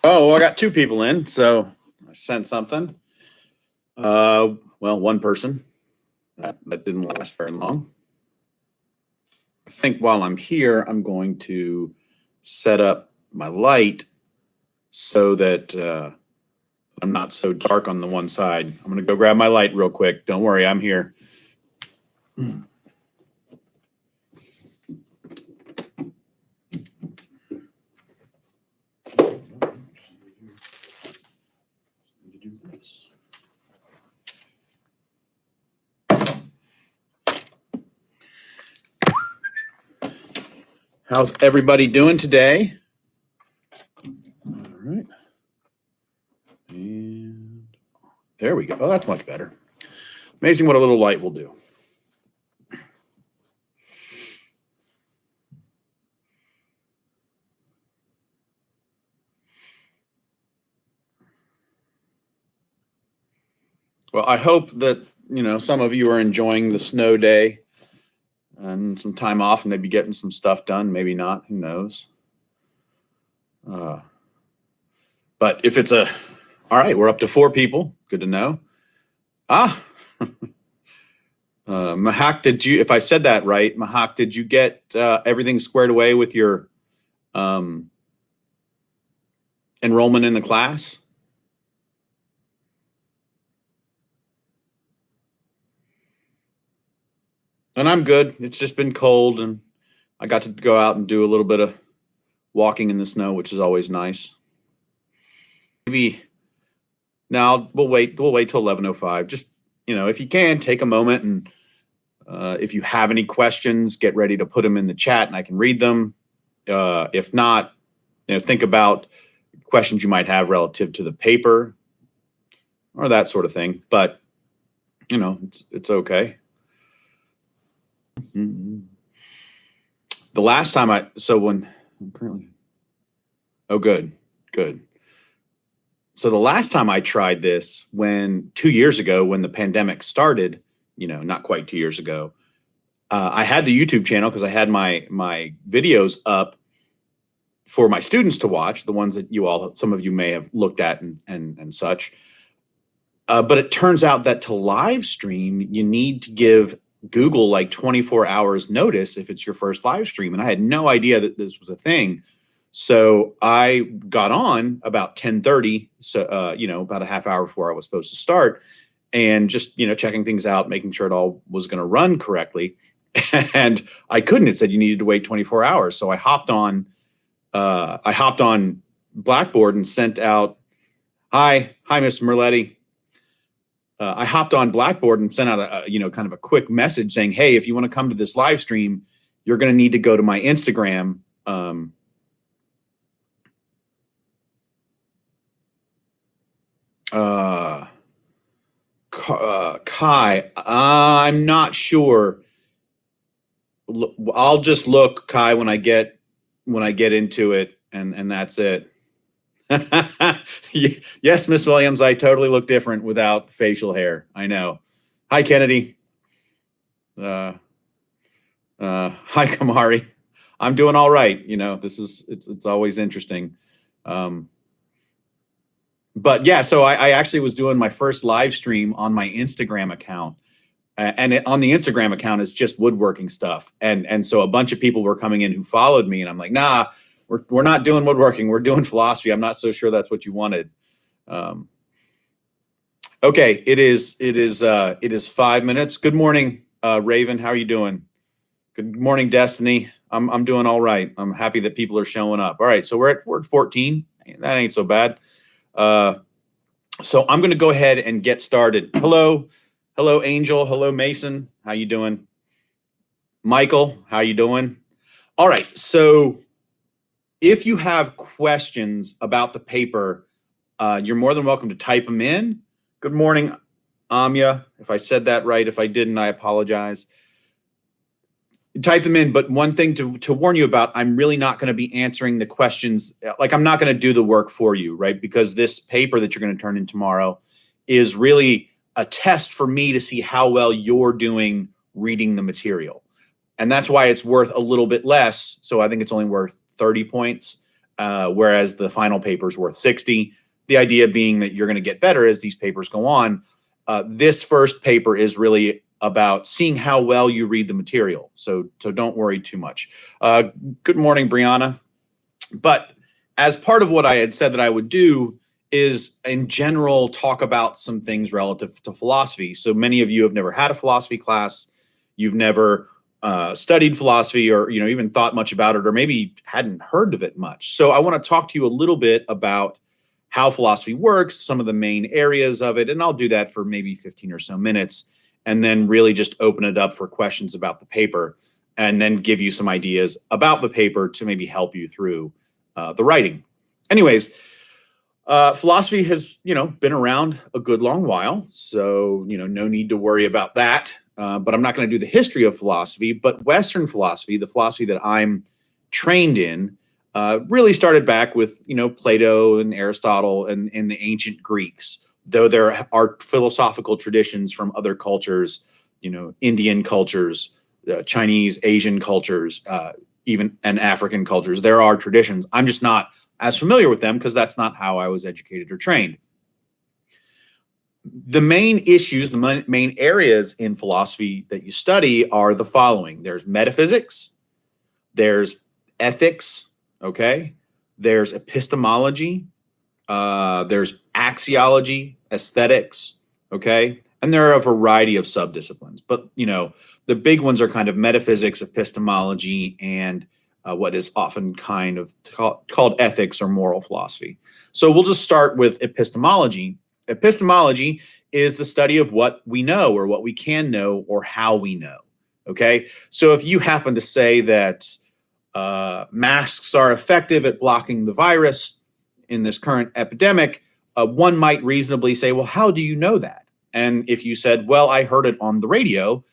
Oh, well, I got two people in, so I sent something. Well, one person. That didn't last very long. I think while I'm here, I'm going to set up my light so that I'm not so dark on the one side. I'm going to go grab my light real quick. Don't worry, I'm here. How's everybody doing today? All right. And there we go. Oh, that's much better. Amazing what a little light will do. Well, I hope that, some of you are enjoying the snow day and some time off and maybe getting some stuff done. Maybe not. Who knows? But if it's all right, we're up to 4 people. Good to know. Mahak, if I said that right, Mahak, did you get everything squared away with your enrollment in the class? And I'm good. It's just been cold, and I got to go out and do a little bit of walking in the snow, which is always nice. Maybe now we'll wait till 11:05. Just, if you can, take a moment, and if you have any questions, get ready to put them in the chat and I can read them. If not, think about questions you might have relative to the paper or that sort of thing. But, it's okay. The last time good. So the last time I tried this 2 years ago, when the pandemic started, not quite 2 years ago, I had the YouTube channel because I had my videos up for my students to watch, the ones that some of you may have looked at and such. But it turns out that to live stream, you need to give Google like 24 hours notice if it's your first live stream. And I had no idea that this was a thing. So I got on about 10:30, so about a half hour before I was supposed to start, and just checking things out, making sure it all was going to run correctly. And I couldn't. It said you needed to wait 24 hours. So I hopped on Blackboard and sent out, hi, Miss Merletti. I hopped on Blackboard and sent out a kind of a quick message saying, hey, if you want to come to this live stream, you're going to need to go to my Instagram. Kai, I'm not sure. I'll just look, Kai, when I get into it, and that's it. Yes, Miss Williams, I totally look different without facial hair. I know. Hi, Kennedy. Hi, Kamari. I'm doing all right. It's always interesting. But yeah, so I actually was doing my first live stream on my Instagram account. And on the Instagram account is just woodworking stuff. And so a bunch of people were coming in who followed me, and I'm like, nah, we're not doing woodworking. We're doing philosophy. I'm not so sure that's what you wanted. Okay, it is 5 minutes. Good morning, Raven. How are you doing? Good morning, Destiny. I'm doing all right. I'm happy that people are showing up. All right, so we're at 14. That ain't so bad. So I'm going to go ahead and get started. Hello, Angel. Hello, Mason. How you doing? Michael, how you doing? All right, so if you have questions about the paper, you're more than welcome to type them in. Good morning, Amya. If I said that right, if I didn't, I apologize. Type them in, but one thing to warn you about, I'm really not going to be answering the questions. Like, I'm not going to do the work for you, right? Because this paper that you're going to turn in tomorrow is really a test for me to see how well you're doing reading the material. And that's why it's worth a little bit less. So I think it's only worth 30 points. whereas the final paper is worth 60. The idea being that you're going to get better as these papers go on. This first paper is really about seeing how well you read the material. So don't worry too much. Good morning, Brianna. But as part of what I had said that I would do is in general talk about some things relative to philosophy. So many of you have never had a philosophy class. You've never studied philosophy or even thought much about it, or maybe hadn't heard of it much. So I want to talk to you a little bit about how philosophy works, some of the main areas of it, and I'll do that for maybe 15 or so minutes, and then really just open it up for questions about the paper, and then give you some ideas about the paper to maybe help you through the writing. Anyways, philosophy has, been around a good long while, so, no need to worry about that. But I'm not going to do the history of philosophy, but Western philosophy, the philosophy that I'm trained in, really started back with, Plato and Aristotle and the ancient Greeks, though there are philosophical traditions from other cultures, Indian cultures, Chinese, Asian cultures, even and African cultures. There are traditions. I'm just not as familiar with them because that's not how I was educated or trained. The main issues, the main areas in philosophy that you study are the following. There's metaphysics, there's ethics, okay? There's epistemology, there's axiology, aesthetics, okay? And there are a variety of subdisciplines, but the big ones are kind of metaphysics, epistemology, and what is often kind of called ethics or moral philosophy. So we'll just start with epistemology. Epistemology is the study of what we know or what we can know or how we know, okay? So if you happen to say that masks are effective at blocking the virus in this current epidemic, one might reasonably say, well, how do you know that? And if you said, well, I heard it on the radio,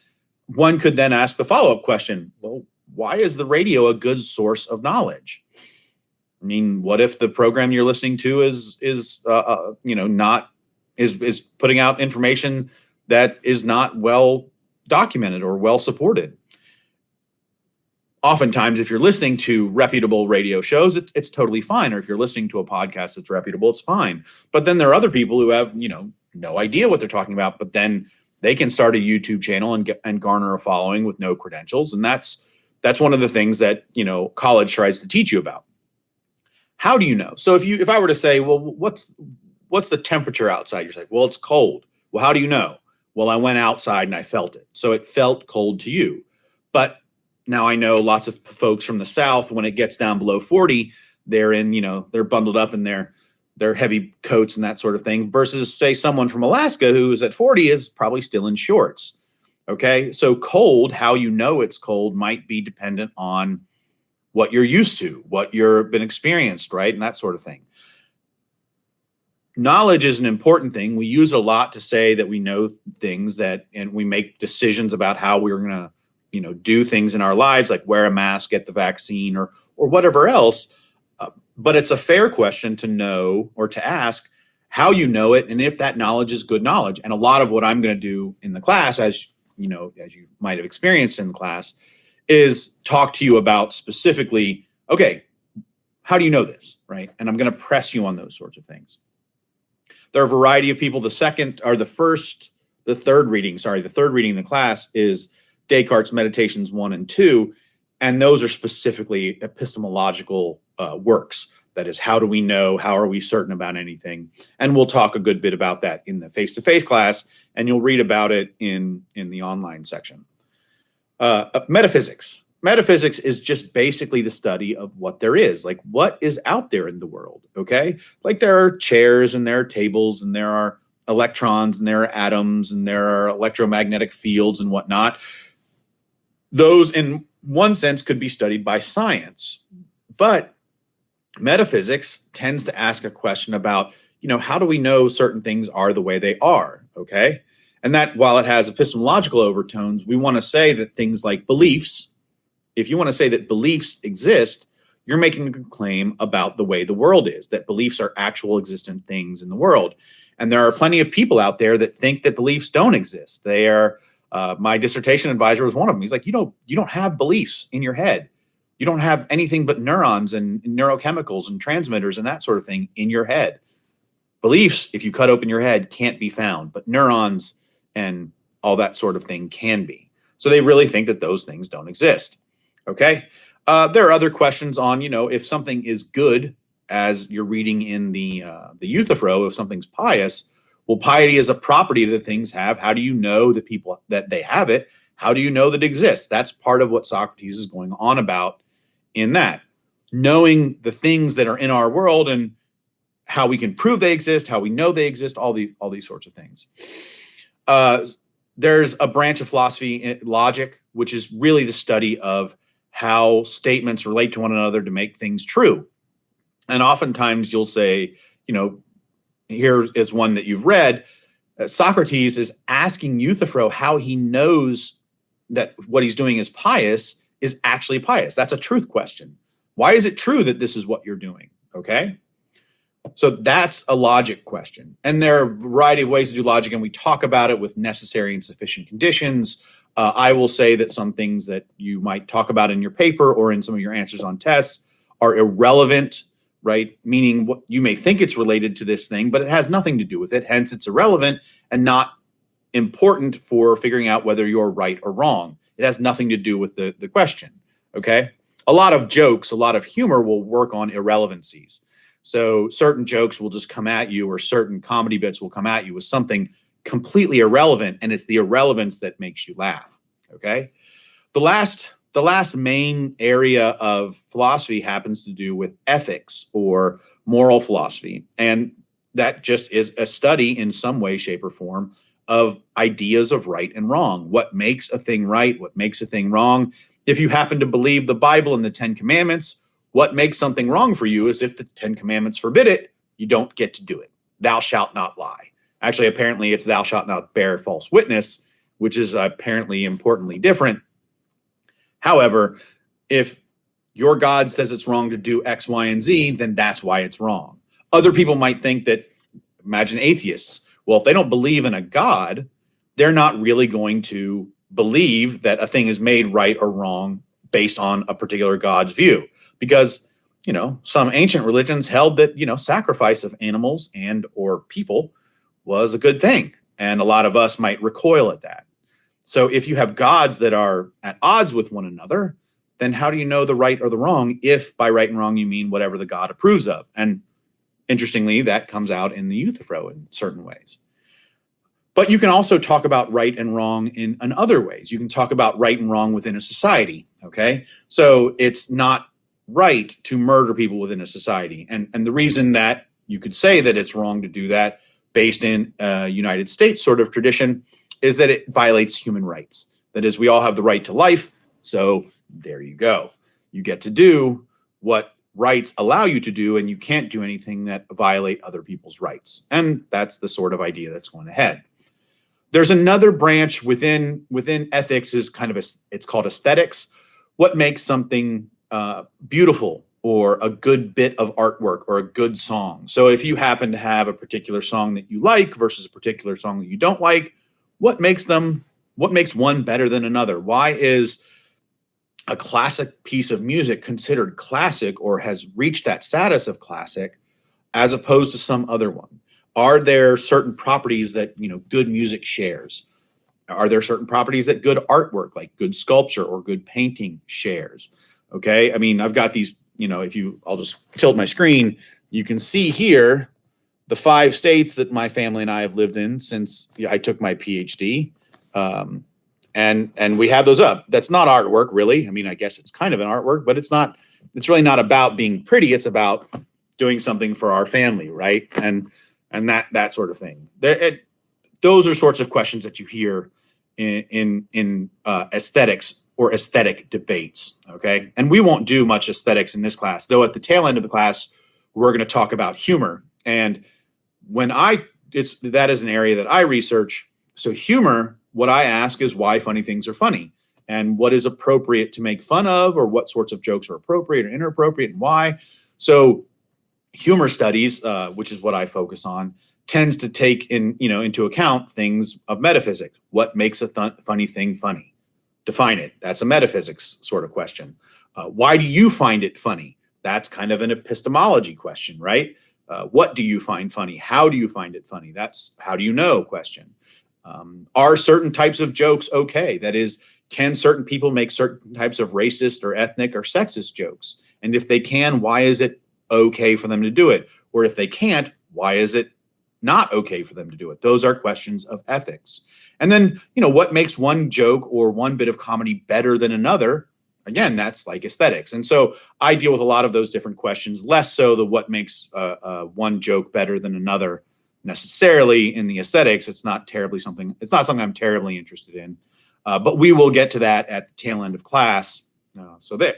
one could then ask the follow-up question, well, why is the radio a good source of knowledge? I mean, what if the program you're listening to is putting out information that is not well documented or well supported? Oftentimes, if you're listening to reputable radio shows, it's totally fine. Or if you're listening to a podcast that's reputable, it's fine. But then there are other people who have, no idea what they're talking about, but then they can start a YouTube channel and garner a following with no credentials. And that's one of the things that, college tries to teach you about. How do you know? So if I were to say, well, what's the temperature outside? You're like, well, it's cold. Well, how do you know? Well, I went outside and I felt it. So it felt cold to you. But now I know lots of folks from the South, when it gets down below 40, they're they're bundled up in their heavy coats and that sort of thing, versus say someone from Alaska who is at 40 is probably still in shorts. Okay. So cold, how you know it's cold might be dependent on what you're used to, what you've been experienced, right? And that sort of thing. Knowledge is an important thing. We use a lot to say that we know things and we make decisions about how we're going to, do things in our lives, like wear a mask, get the vaccine, or whatever else. But it's a fair question to know or to ask how you know it and if that knowledge is good knowledge. And a lot of what I'm going to do in the class, as you might have experienced in the class, is talk to you about specifically, okay, how do you know this, right? And I'm going to press you on those sorts of things. There are a variety of people. The third reading in the class is Descartes' Meditations 1 and 2, and those are specifically epistemological works. That is, how do we know? How are we certain about anything? And we'll talk a good bit about that in the face-to-face class, and you'll read about it in the online section. Metaphysics. Metaphysics is just basically the study of what there is, like what is out there in the world, okay? Like there are chairs and there are tables and there are electrons and there are atoms and there are electromagnetic fields and whatnot. Those, in one sense, could be studied by science, but metaphysics tends to ask a question about, how do we know certain things are the way they are, okay? And that, while it has epistemological overtones, we want to say that things like beliefs, if you want to say that beliefs exist, you're making a claim about the way the world is, that beliefs are actual existent things in the world. And there are plenty of people out there that think that beliefs don't exist. They are, my dissertation advisor was one of them. He's like, you don't have beliefs in your head. You don't have anything but neurons and neurochemicals and transmitters and that sort of thing in your head. Beliefs, if you cut open your head, can't be found, but neurons and all that sort of thing can be. So they really think that those things don't exist. Okay. There are other questions on, if something is good, as you're reading in the Euthyphro, if something's pious, well, piety is a property that things have. How do you know that people that they have it? How do you know that it exists? That's part of what Socrates is going on about in that. Knowing the things that are in our world and how we can prove they exist, how we know they exist, all these sorts of things. There's a branch of philosophy, logic, which is really the study of how statements relate to one another to make things true. And oftentimes you'll say, here is one that you've read. Socrates is asking Euthyphro how he knows that what he's doing is pious is actually pious. That's a truth question. Why is it true that this is what you're doing? Okay. So that's a logic question. And there are a variety of ways to do logic, and we talk about it with necessary and sufficient conditions. I will say that some things that you might talk about in your paper or in some of your answers on tests are irrelevant, right? Meaning what you may think it's related to this thing, but it has nothing to do with it. Hence, it's irrelevant and not important for figuring out whether you're right or wrong. It has nothing to do with the question, okay? A lot of jokes, a lot of humor will work on irrelevancies. So certain jokes will just come at you, or certain comedy bits will come at you with something completely irrelevant, and it's the irrelevance that makes you laugh, okay? The last main area of philosophy happens to do with ethics or moral philosophy, and that just is a study in some way, shape, or form of ideas of right and wrong. What makes a thing right? What makes a thing wrong? If you happen to believe the Bible and the 10 Commandments, what makes something wrong for you is if the 10 Commandments forbid it, you don't get to do it. Thou shalt not lie. Actually, apparently it's thou shalt not bear false witness, which is apparently importantly different. However, if your God says it's wrong to do X, Y, and Z, then that's why it's wrong. Other people might think that, imagine atheists. Well, if they don't believe in a God, they're not really going to believe that a thing is made right or wrong based on a particular God's view. Because, some ancient religions held that, sacrifice of animals and or people was a good thing. And a lot of us might recoil at that. So if you have gods that are at odds with one another, then how do you know the right or the wrong if by right and wrong you mean whatever the God approves of? And interestingly, that comes out in the Euthyphro in certain ways. But you can also talk about right and wrong in other ways. You can talk about right and wrong within a society, okay? So it's not right to murder people within a society. And the reason that you could say that it's wrong to do that based in a United States sort of tradition is that it violates human rights. That is, we all have the right to life, so there you go. You get to do what rights allow you to do, and you can't do anything that violate other people's rights. And that's the sort of idea that's going ahead. There's another branch within ethics is it's called aesthetics. What makes something beautiful, or a good bit of artwork, or a good song? So if you happen to have a particular song that you like versus a particular song that you don't like, what makes one better than another? Why is a classic piece of music considered classic or has reached that status of classic as opposed to some other one? Are there certain properties that, good music shares? Are there certain properties that good artwork, like good sculpture or good painting, shares? Okay. I mean, I've got these, I'll just tilt my screen. You can see here the 5 states that my family and I have lived in since I took my PhD. And we have those up. That's not artwork, really. I mean, I guess it's kind of an artwork, but it's really not about being pretty. It's about doing something for our family, right? And that sort of thing. Those are sorts of questions that you hear in aesthetics or aesthetic debates, okay? And we won't do much aesthetics in this class, though at the tail end of the class, we're going to talk about humor. And that is an area that I research. So humor, what I ask is why funny things are funny, and what is appropriate to make fun of, or what sorts of jokes are appropriate or inappropriate, and why. So humor studies, which is what I focus on, tends to take into account things of metaphysics. What makes a funny thing funny? Define it. That's a metaphysics sort of question. Why do you find it funny? That's kind of an epistemology question, right? What do you find funny? How do you find it funny? That's how do you know question. Are certain types of jokes okay? That is, can certain people make certain types of racist or ethnic or sexist jokes? And if they can, why is it okay for them to do it? Or if they can't, why is it not okay for them to do it? Those are questions of ethics. And then, what makes one joke or one bit of comedy better than another? Again, that's like aesthetics. And so I deal with a lot of those different questions, less so the what makes one joke better than another necessarily in the aesthetics. It's not something I'm terribly interested in. But we will get to that at the tail end of class. So that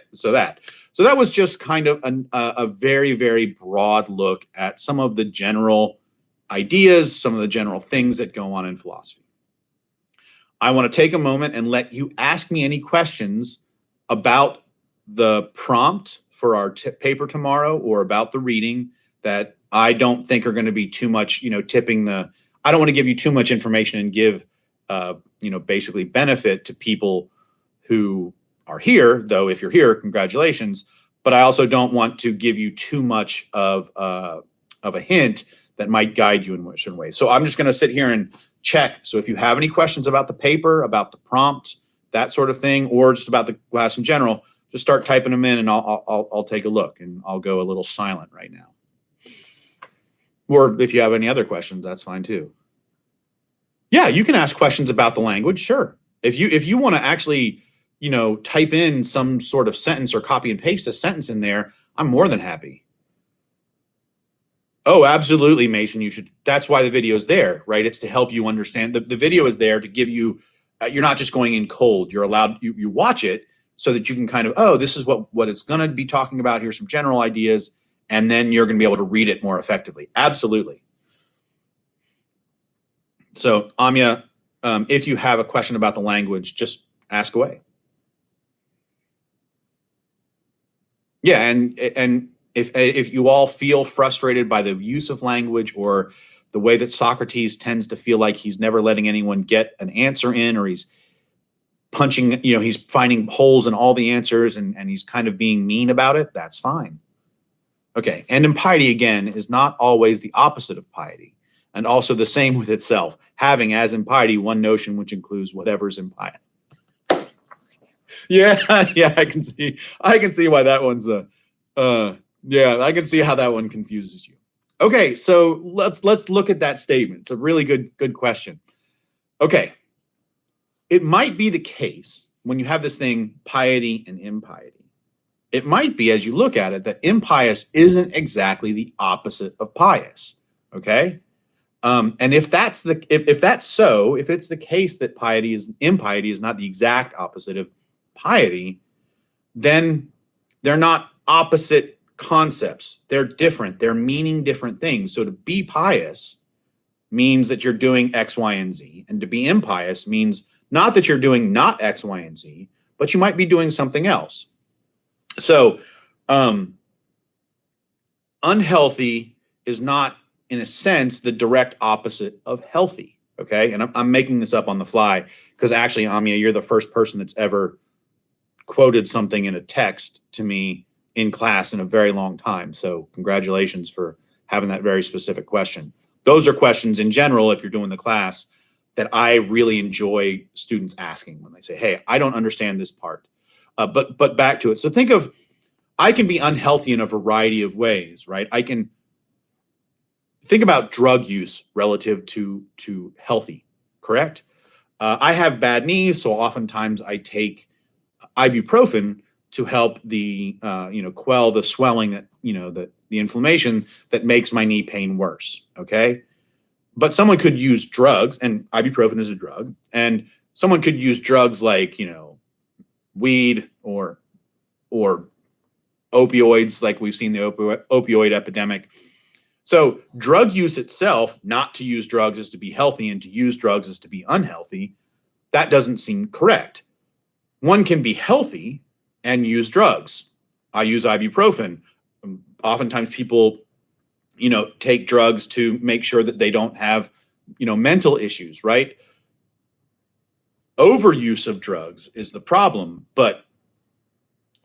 was just kind of a very, very broad look at some of the general ideas, some of the general things that go on in philosophy. I want to take a moment and let you ask me any questions about the prompt for our paper tomorrow, or about the reading that I don't think are going to be too much, I don't want to give you too much information and give, basically benefit to people who are here, though if you're here, congratulations. But I also don't want to give you too much of a hint that might guide you in a certain way. So I'm just going to sit here and check. So if you have any questions about the paper, about the prompt, that sort of thing, or just about the class in general, just start typing them in and I'll take a look, and I'll go a little silent right now. Or if you have any other questions, that's fine too. Yeah, you can ask questions about the language, sure. If you want to actually, type in some sort of sentence or copy and paste a sentence in there, I'm more than happy. Oh, absolutely, Mason. You should. That's why the video is there, right? It's to help you understand. The video is there to give you. You're not just going in cold. You're allowed. You watch it so that you can kind of, oh, this is what it's going to be talking about. Here's some general ideas, and then you're going to be able to read it more effectively. Absolutely. So, Amya, if you have a question about the language, just ask away. Yeah, and if you all feel frustrated by the use of language, or the way that Socrates tends to feel like he's never letting anyone get an answer in, or he's punching, he's finding holes in all the answers, and he's kind of being mean about it, that's fine. Okay, and impiety, again, is not always the opposite of piety, and also the same with itself, having as impiety one notion which includes whatever's impiety. Yeah, I can see why that one's I can see how that one confuses you. Okay, so let's look at that statement. It's a really good question. Okay, it might be the case when you have this thing, piety and impiety. It might be, as you look at it, that impious isn't exactly the opposite of pious. Okay, and if it's the case that impiety is not the exact opposite of piety, then they're not opposite concepts. They're different. They're meaning different things. So to be pious means that you're doing X, Y, and Z. And to be impious means not that you're doing not X, Y, and Z, but you might be doing something else. So unhealthy is not, in a sense, the direct opposite of healthy. Okay. And I'm making this up on the fly because actually, Amya, you're the first person that's ever quoted something in a text to me in class in a very long time. So congratulations for having that very specific question. Those are questions in general, if you're doing the class, that I really enjoy students asking when they say, hey, I don't understand this part. But back to it. So I can be unhealthy in a variety of ways, right? I can think about drug use relative to healthy, correct? I have bad knees, so oftentimes I take ibuprofen to help quell the swelling that, the inflammation that makes my knee pain worse. Okay. But someone could use drugs, and ibuprofen is a drug, and someone could use drugs like, weed or opioids, like we've seen the opioid epidemic. So drug use itself, not to use drugs is to be healthy, and to use drugs is to be unhealthy. That doesn't seem correct. One can be healthy and use drugs. I use ibuprofen. Oftentimes people, take drugs to make sure that they don't have, mental issues, right? Overuse of drugs is the problem, but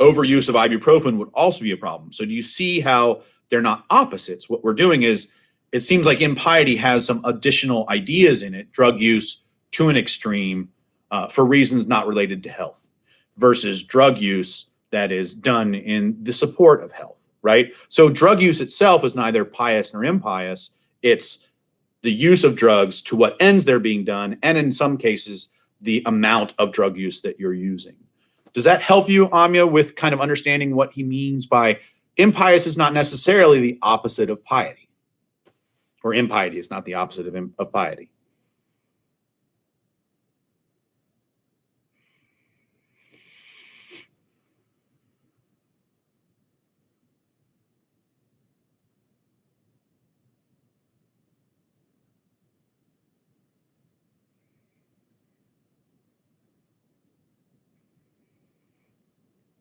overuse of ibuprofen would also be a problem. So do you see how they're not opposites? What we're doing is, it seems like impiety has some additional ideas in it, drug use to an extreme for reasons not related to health, versus drug use that is done in the support of health, right? So drug use itself is neither pious nor impious. It's the use of drugs to what ends they're being done, and in some cases, the amount of drug use that you're using. Does that help you, Amya, with kind of understanding what he means by impious is not necessarily the opposite of piety, or impiety is not the opposite of piety?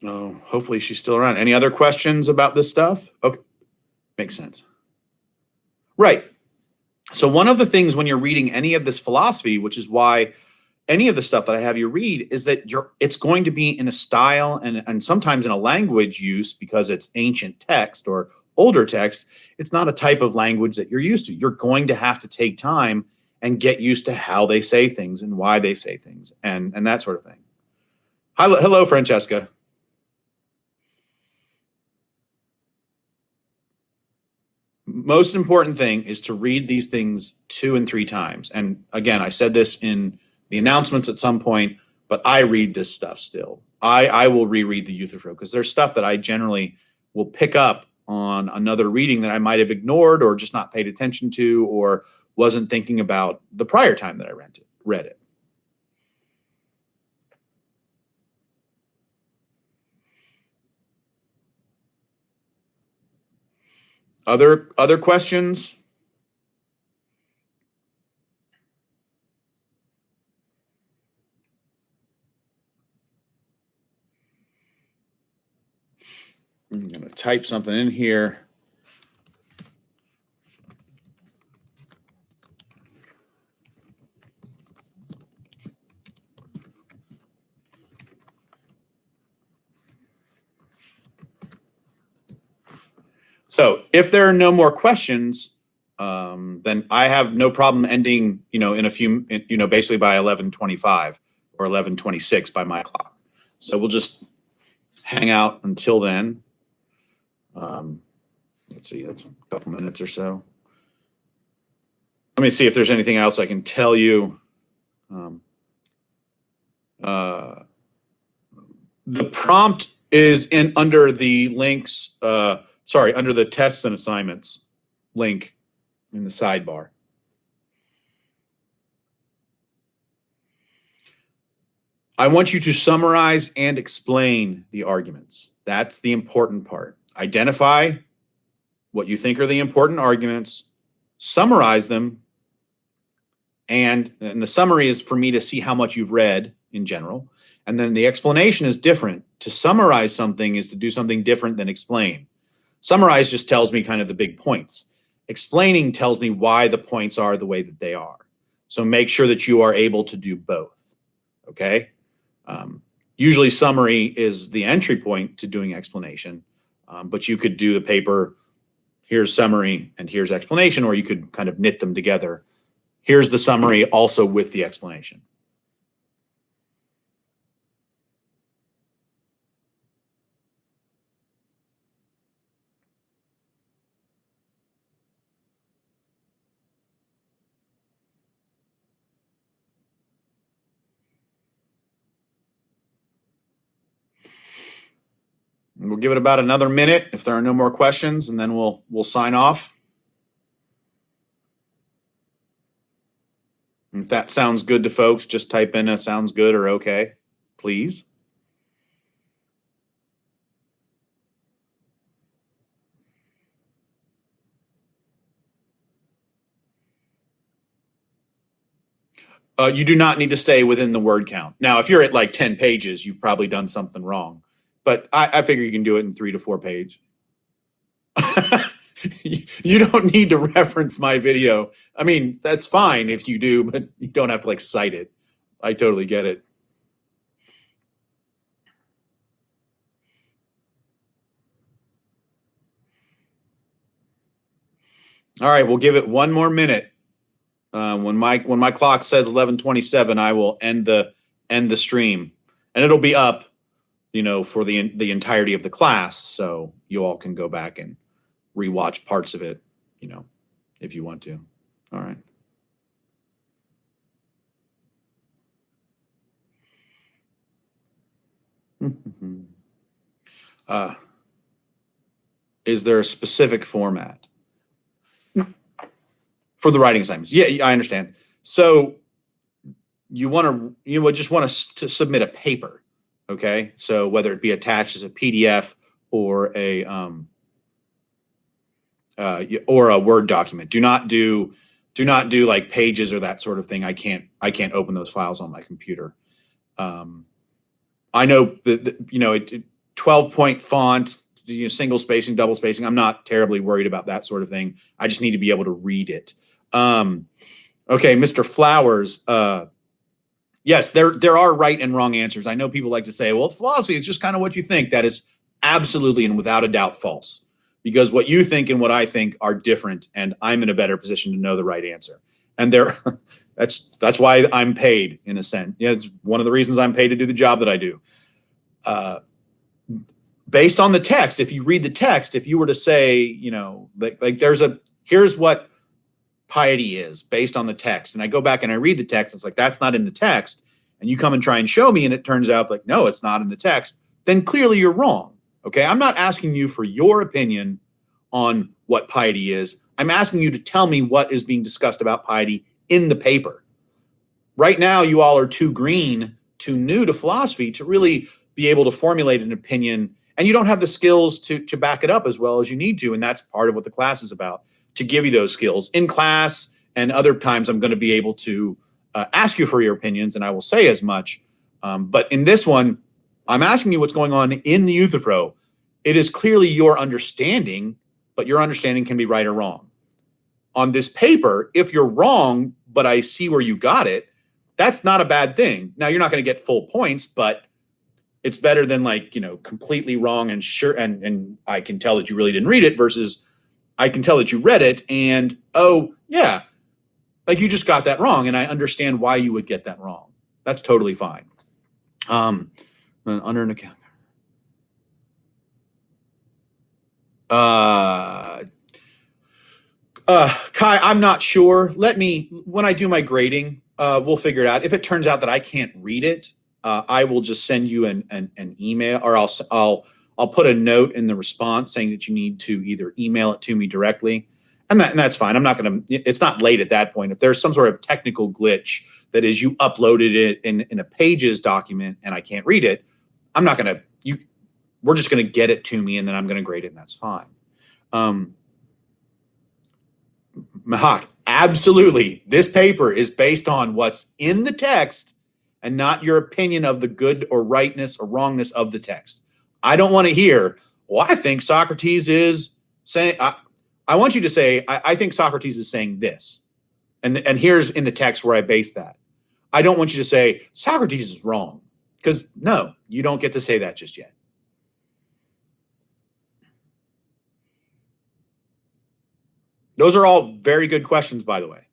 Oh, hopefully she's still around. Any other questions about this stuff? Okay, makes sense. Right. So one of the things when you're reading any of this philosophy, which is why any of the stuff that I have you read, is that it's going to be in a style and sometimes in a language use, because it's ancient text or older text. It's not a type of language that you're used to. You're going to have to take time and get used to how they say things and why they say things and that sort of thing. Hello, Francesca. Most important thing is to read these things 2 and 3 times. And again, I said this in the announcements at some point, but I read this stuff still. I will reread the Euthyphro because there's stuff that I generally will pick up on another reading that I might have ignored or just not paid attention to or wasn't thinking about the prior time that I read it. Other questions? I'm going to type something in here. So if there are no more questions, then I have no problem ending, in a few, basically by 11:25 or 11:26 by my clock. So we'll just hang out until then. Let's see, that's a couple minutes or so. Let me see if there's anything else I can tell you. The prompt is under the links, under the tests and assignments link in the sidebar. I want you to summarize and explain the arguments. That's the important part. Identify what you think are the important arguments, summarize them, and the summary is for me to see how much you've read in general, and then the explanation is different. To summarize something is to do something different than explain. Summarize just tells me kind of the big points. Explaining tells me why the points are the way that they are. So make sure that you are able to do both, okay? Usually summary is the entry point to doing explanation, but you could do the paper, here's summary and here's explanation, or you could kind of knit them together. Here's the summary also with the explanation. We'll give it about another minute if there are no more questions, and then we'll sign off. If that sounds good to folks, just type in a sounds good or okay, please. You do not need to stay within the word count. Now, if you're at like 10 pages, you've probably done something wrong. But I figure you can do it in 3 to 4 pages. You don't need to reference my video. I mean, that's fine if you do, but you don't have to like cite it. I totally get it. All right, we'll give it one more minute. When my clock says 11:27, I will end the stream, and it'll be up, for the entirety of the class, so you all can go back and rewatch parts of it, if you want to. All right. Is there a specific format for the writing assignments? Yeah, I understand. So you would just want to submit a paper, okay? So whether it be attached as a PDF or a Word document. Do not do like pages or that sort of thing. I can't open those files on my computer. I know that 12-point font, single spacing, double spacing. I'm not terribly worried about that sort of thing. I just need to be able to read it. Okay, Mr. Flowers. Yes, there are right and wrong answers. I know people like to say, well, it's philosophy. It's just kind of what you think. That is absolutely and without a doubt false, because what you think and what I think are different, and I'm in a better position to know the right answer. And that's why I'm paid, in a sense. It's one of the reasons I'm paid to do the job that I do. Based on the text, if you read the text, if you were to say, here's what piety is based on the text, and I go back and I read the text, it's like, that's not in the text, and you come and try and show me, and it turns out like, no, it's not in the text, then clearly you're wrong. Okay, I'm not asking you for your opinion on what piety is. I'm asking you to tell me what is being discussed about piety in the paper. Right now, you all are too green, too new to philosophy to really be able to formulate an opinion, and you don't have the skills to back it up as well as you need to, and that's part of what the class is about, to give you those skills in class. And other times I'm going to be able to ask you for your opinions, and I will say as much. But in this one, I'm asking you what's going on in the Euthyphro. It is clearly your understanding, but your understanding can be right or wrong. On this paper, if you're wrong, but I see where you got it, that's not a bad thing. Now, you're not going to get full points, but it's better than completely wrong and sure, and I can tell that you really didn't read it, versus I can tell that you read it and, oh, yeah, like you just got that wrong, and I understand why you would get that wrong. That's totally fine. Under an account. Kai, I'm not sure. When I do my grading, we'll figure it out. If it turns out that I can't read it, I will just send you an email, or I'll put a note in the response saying that you need to either email it to me directly. And that's fine. I'm not going to, it's not late at that point. If there's some sort of technical glitch that is you uploaded it in a Pages document and I can't read it, I'm not going to, we're just going to get it to me, and then I'm going to grade it, and that's fine. Mahak, absolutely. This paper is based on what's in the text and not your opinion of the good or rightness or wrongness of the text. I don't want to hear, well, I think Socrates is saying, I want you to say, I think Socrates is saying this. And here's in the text where I base that. I don't want you to say, Socrates is wrong. Because no, you don't get to say that just yet. Those are all very good questions, by the way.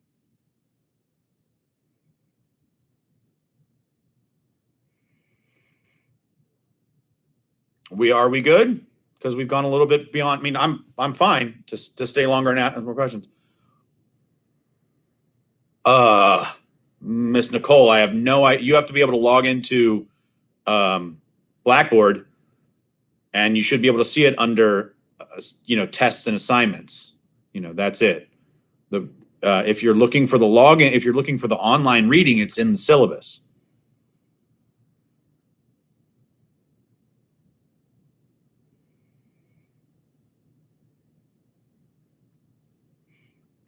Are we good? Because we've gone a little bit beyond. I mean, I'm fine to stay longer and ask more questions. Miss Nicole, I have no idea. You have to be able to log into Blackboard, and you should be able to see it under tests and assignments. That's it. If you're looking for the login, if you're looking for the online reading, it's in the syllabus.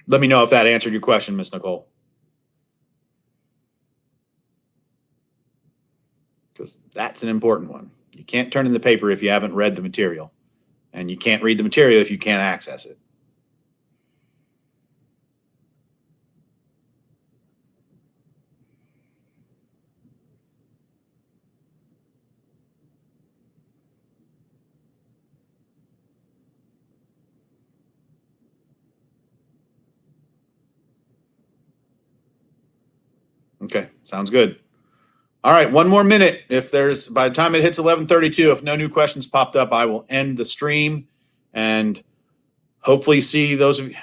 Let me know if that answered your question, Miss Nicole. Because that's an important one. You can't turn in the paper if you haven't read the material, and you can't read the material if you can't access it. Okay, sounds good. All right, one more minute. If there's, by the time it hits 11:32, if no new questions popped up, I will end the stream and hopefully see those of you.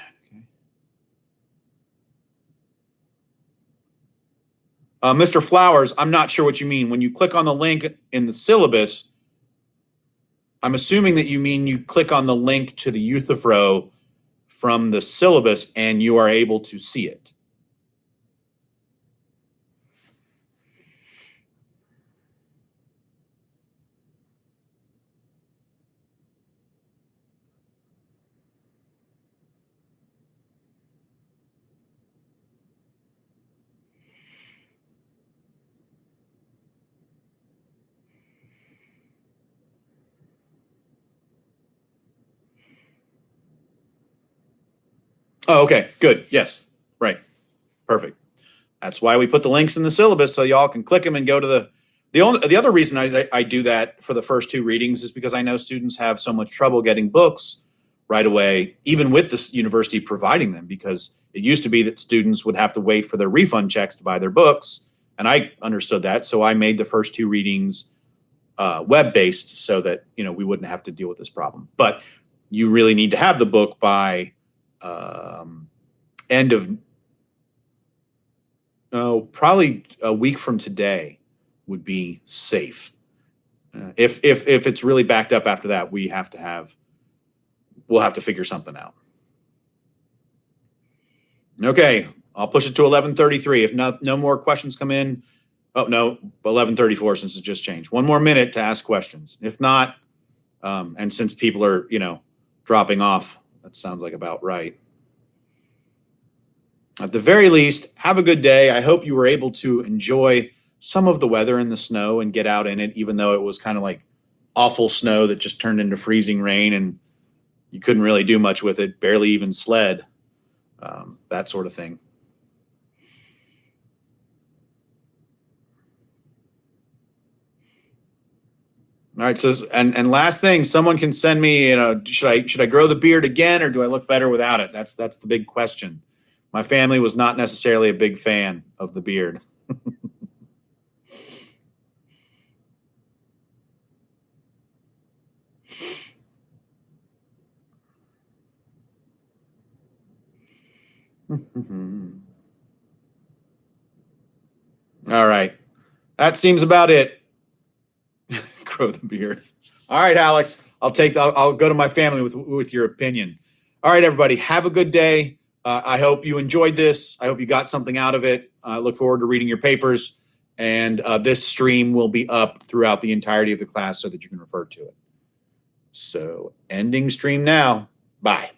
Mr. Flowers, I'm not sure what you mean. When you click on the link in the syllabus, I'm assuming that you mean you click on the link to the Euthyphro from the syllabus and you are able to see it. Oh, okay, good. Yes, right. Perfect. That's why we put the links in the syllabus so y'all can click them and go to the other reason I do that for the first two readings is because I know students have so much trouble getting books right away, even with this university providing them, because it used to be that students would have to wait for their refund checks to buy their books. And I understood that. So I made the first two readings web-based so that, we wouldn't have to deal with this problem. But you really need to have the book by end of probably a week from today would be safe. If it's really backed up after that, we'll have to figure something out. Okay, I'll push it to 11:33. If no more questions come in, oh no, 11:34 since it just changed. One more minute to ask questions. If not, and since people are dropping off, that sounds like about right. At the very least, have a good day. I hope you were able to enjoy some of the weather and the snow and get out in it, even though it was kind of like awful snow that just turned into freezing rain and you couldn't really do much with it, barely even sled, that sort of thing. All right. So, and last thing, someone can send me, should I grow the beard again or do I look better without it? That's the big question. My family was not necessarily a big fan of the beard. All right. That seems about it. Grow the beard. All right, Alex. I'll go to my family with your opinion. All right, everybody. Have a good day. I hope you enjoyed this. I hope you got something out of it. I look forward to reading your papers. And this stream will be up throughout the entirety of the class so that you can refer to it. So ending stream now. Bye.